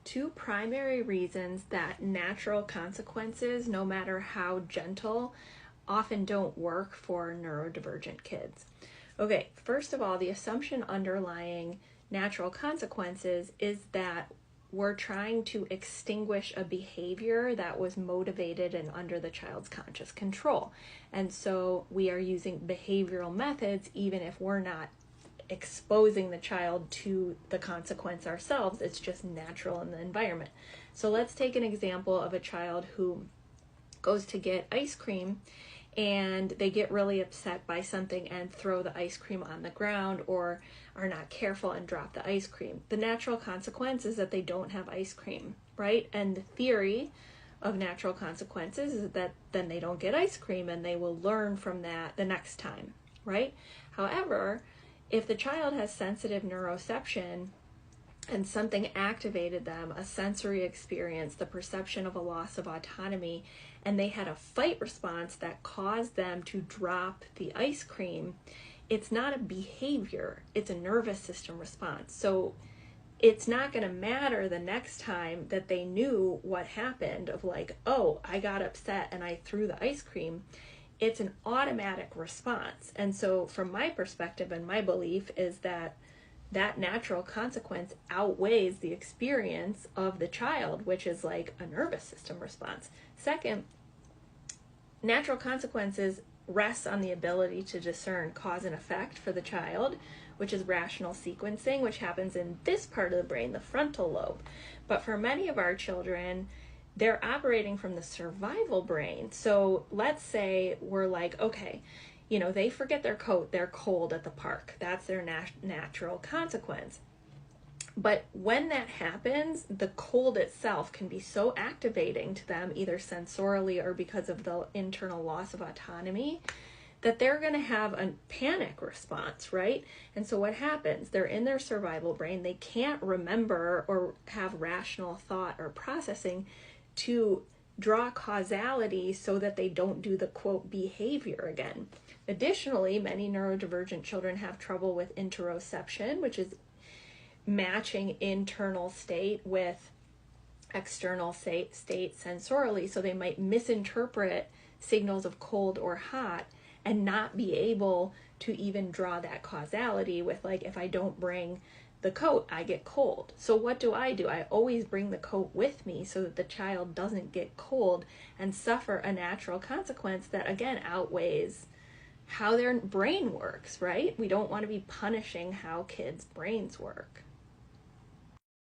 two primary reasons that natural consequences, no matter how gentle, often don't work for neurodivergent kids. Okay, first of all, the assumption underlying natural consequences is that we're trying to extinguish a behavior that was motivated and under the child's conscious control. And so we are using behavioral methods even if we're not exposing the child to the consequence ourselves. It's just natural in the environment. So let's take an example of a child who goes to get ice cream and they get really upset by something and throw the ice cream on the ground, or are not careful and drop the ice cream. The natural consequence is that they don't have ice cream, right? And the theory of natural consequences is that then they don't get ice cream and they will learn from that the next time, right? However, if the child has sensitive neuroception and something activated them, a sensory experience, the perception of a loss of autonomy, and they had a fight response that caused them to drop the ice cream, it's not a behavior, it's a nervous system response. So it's not going to matter the next time that they knew what happened of like, oh, I got upset and I threw the ice cream. It's an automatic response. And so from my perspective and my belief is that that natural consequence outweighs the experience of the child, which is like a nervous system response. Second, natural consequences rests on the ability to discern cause and effect for the child, which is rational sequencing, which happens in this part of the brain, the frontal lobe. But for many of our children, they're operating from the survival brain. So let's say we're like, okay, they forget their coat, they're cold at the park. That's their natural consequence. But when that happens, the cold itself can be so activating to them, either sensorially or because of the internal loss of autonomy, that they're going to have a panic response, right? And so what happens? They're in their survival brain. They can't remember or have rational thought or processing to draw causality so that they don't do the quote behavior again. Additionally, many neurodivergent children have trouble with interoception, which is matching internal state with external state sensorially. So they might misinterpret signals of cold or hot and not be able to even draw that causality with, like, if I don't bring the coat, I get cold. So what do? I always bring the coat with me so that the child doesn't get cold and suffer a natural consequence that, again, outweighs how their brain works, right? We don't want to be punishing how kids' brains work.